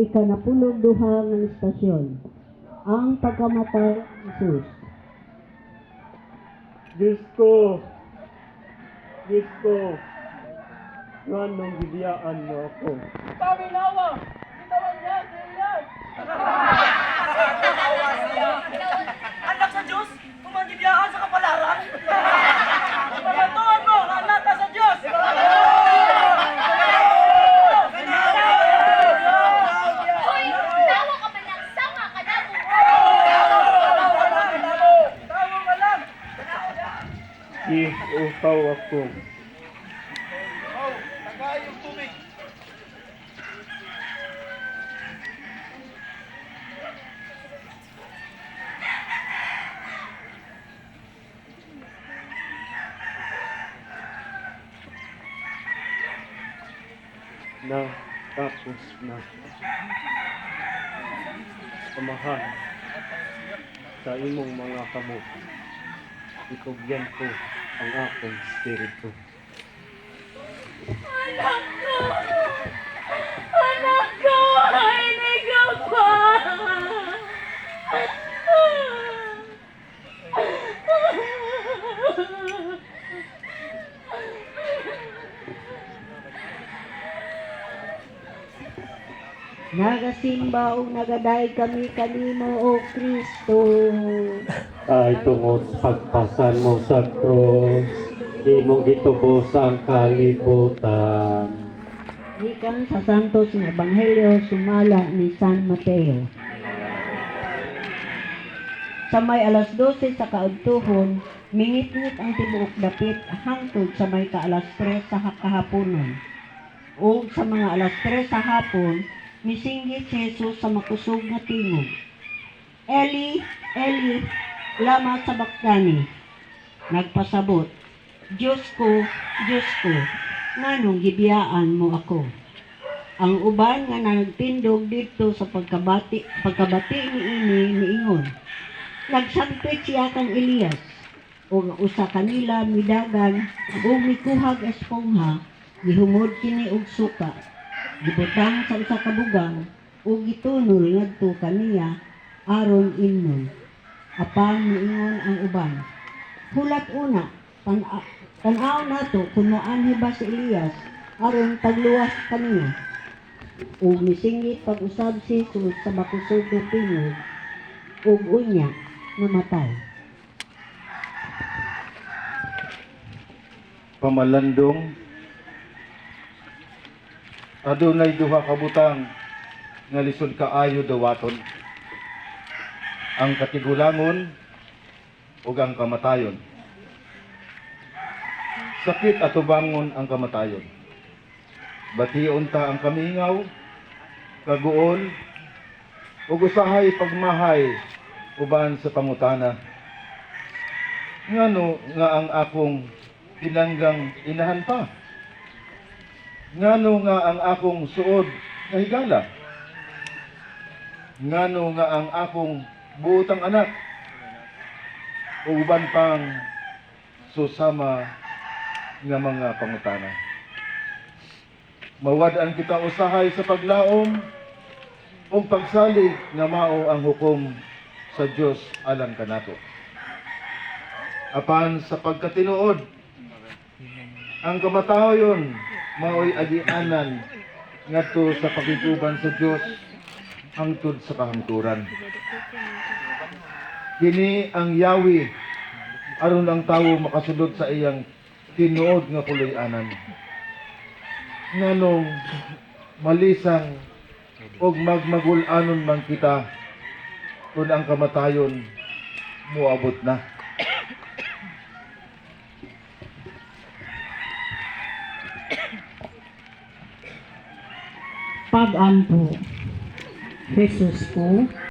ikanapulog duha nga istasyon. Ang pagkamatay ni Jesus. Diyos ko, nga nung gibiyaan mo ako. Paminawa! Bitawan niya, Elias! Anak sa Diyos, kumagibiyaan sa kapalaran! Pamantuan mo, anak sa Diyos! Hoy, tawa ka ba ng sama ka na mo? Tawa ka lang! Iupaw ako. Tagay yung tubig! Na tapos na. Samahan sa imong mga kamot. Itugyan ko ang akong spirito. Anak ko! Anak ko! Inigaw pa! Nagasimba o nagaday kami kanimo o Kristo. Ay tungod pagpasan mo sa krus, imong gitubos ang kalibutan. Gikan sa Santos nga Ebanghelyo sumala ni San Mateo. Sa may alas 12 sa kaadtuhon, mingit-ngit ang tibuok dapit hangtod sa may kaalas 3 sa kahaponon. O sa mga alas 3 sa hapon, misinggit si Jesus sa makusog na tingog. Eli, Eli, lama sabachthani. Nagpasabot, Diyos ko, nganong gibiyaan mo ako? Ang uban nga nagtindog dito sa pagkabati ni niingon. Nagsampit siya kang Elias, o usa kanila midagan o mikuhag espongha, gihumod kini og suka. Gibutang sa usa ka bugang ug gitunol ngadto kaniya aron imnon. Apang niingon ang uban. Hulat una, tan-aw nato kung moanhi ba si Elias aron tagluwas kaniya. Ug misingit pag-usab si Jesus sa makusog nga tingog ug unya namatay. Pamalandong adunay duha ka butang nga lisod kaayo dawaton, ang katigulangon ug ang kamatayon. Sakit at ubangon ang kamatayon. Bation ta ang kamingaw, kaguol ug usahay pagmahay uban sa pangutana. Ngano nga ang akong pinanggang inahan pa? Ngano nga ang akong suod nga higala? Ngano nga ang akong buotang anak? Uban pang susama nga mga pangutana. Mawad-an kita usahay sa paglaom o pagsalig nga mao ang hukom sa Dios alang kanato. Apan sa pagkatinuod, ang kamatayon mao'y agianan ngadto sa pagituban sa Dios hangtod sa kahangturan. Kini ang yawi aron ang tawo makasulod sa iyang tinuod nga puloy-anan. Nganong malisang og magmagul-anon man kita kung ang kamatayon moabot na. Pag-ampo, Jesus ko,